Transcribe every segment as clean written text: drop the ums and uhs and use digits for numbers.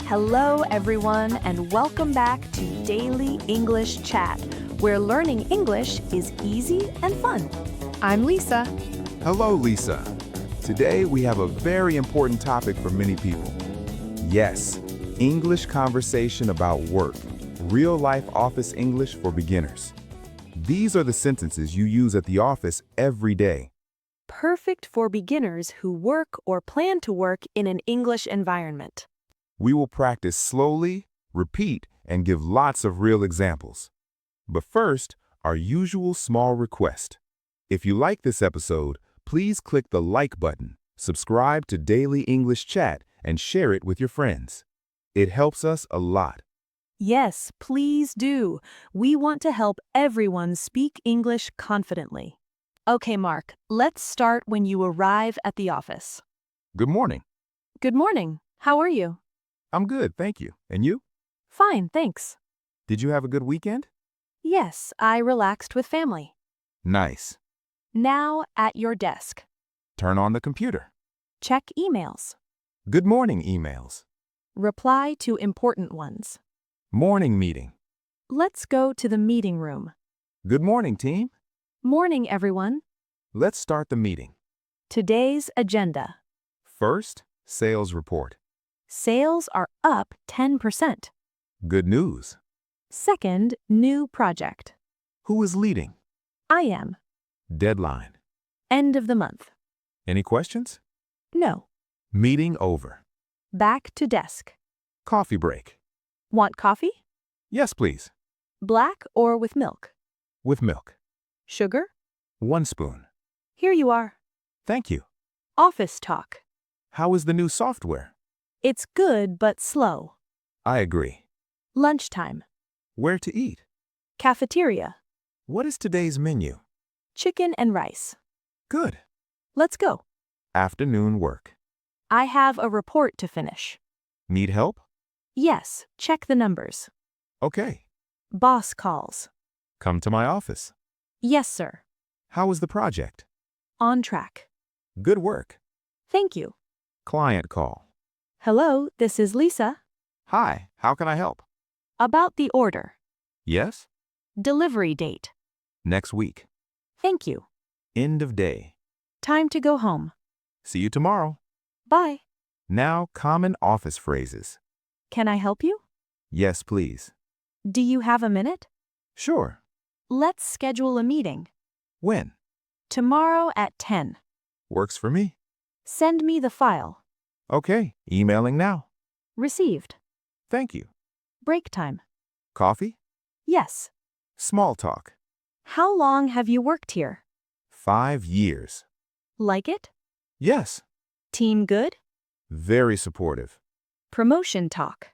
Hello, everyone, and welcome back to Daily English Chat, where learning English is easy and fun. I'm Lisa. Hello, Lisa. Today we have a very important topic for many people. Yes, English conversation about work, real-life office English for beginners. These are the sentences you use at the office every day. Perfect for beginners who work or plan to work in an English environment. We will practice slowly, repeat, and give lots of real examples. But first, our usual small request. If you like this episode, please click the like button, subscribe to Daily English Chat, and share it with your friends. It helps us a lot. Yes, please do. We want to help everyone speak English confidently. Okay, Mark, let's start when you arrive at the office. Good morning. Good morning. How are you? I'm good, thank you. And you? Fine, thanks. Did you have a good weekend? Yes, I relaxed with family. Nice. Now at your desk. Turn on the computer. Check emails. Good morning emails. Reply to important ones. Morning meeting. Let's go to the meeting room. Good morning, team. Morning, everyone. Let's start the meeting. Today's agenda. First, sales report. Sales are up 10%. Good news. Second, new project. Who is leading? I am. Deadline. End of the month. Any questions? No. Meeting over. Back to desk. Coffee break. Want coffee? Yes, please. Black or with milk? With milk. Sugar? 1 spoon. Here you are. Thank you. Office talk. How is the new software? It's good but slow. I agree. Lunchtime. Where to eat? Cafeteria. What is today's menu? Chicken and rice. Good. Let's go. Afternoon work. I have a report to finish. Need help? Yes, check the numbers. Okay. Boss calls. Come to my office. Yes, sir. How is the project? On track. Good work. Thank you. Client call. Hello, this is Lisa. Hi, how can I help? About the order. Yes? Delivery date. Next week. Thank you. End of day. Time to go home. See you tomorrow. Bye. Now, common office phrases. Can I help you? Yes, please. Do you have a minute? Sure. Let's schedule a meeting. When? Tomorrow at 10. Works for me. Send me the file. Okay, emailing now. Received. Thank you. Break time. Coffee? Yes. Small talk. How long have you worked here? 5 years. Like it? Yes. Team good? Very supportive. Promotion talk.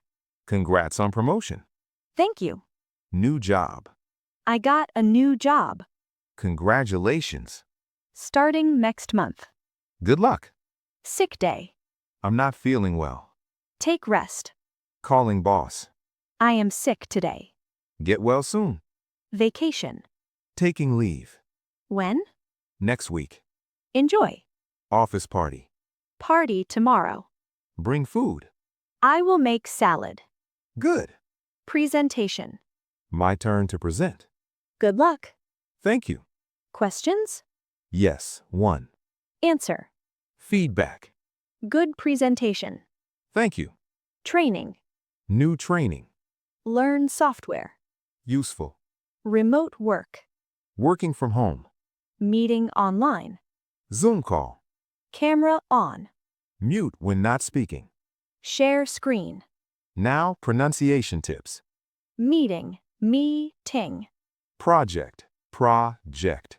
Congrats on promotion. Thank you. New job. I got a new job. Congratulations. Starting next month. Good luck. Sick day. I'm not feeling well. Take rest. Calling boss. I am sick today. Get well soon. Vacation. Taking leave. When? Next week. Enjoy. Office party. Party tomorrow. Bring food. I will make salad. Good. Presentation. My turn to present. Good luck. Thank you. Questions? Yes, 1. Answer. Feedback. Good presentation. Thank you. Training. New training. Learn software. Useful. Remote work. Working from home. Meeting online. Zoom call. Camera on. Mute when not speaking. Share screen. Now, pronunciation tips. Meeting. Me-ting. Project. Project.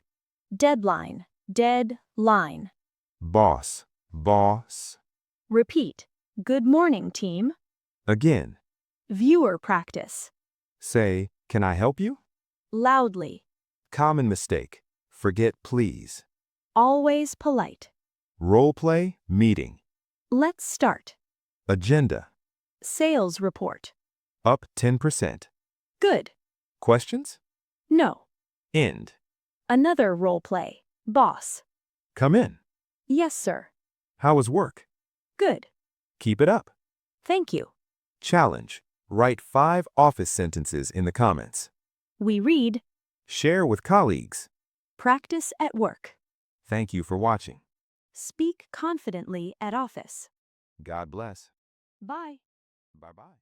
Deadline. Dead-line. Boss. Boss. Repeat. Good morning, team. Again. Viewer practice. Say, can I help you? Loudly. Common mistake. Forget please. Always polite. Role play, meeting. Let's start. Agenda. Sales report. Up 10%. Good. Questions? No. End. Another role play. Boss. Come in. Yes, sir. How was work? Good. Keep it up. Thank you. Challenge. Write 5 office sentences in the comments. We read, Share with colleagues. practice at work. Thank you for watching. Speak confidently at office. God bless. Bye. Bye-bye.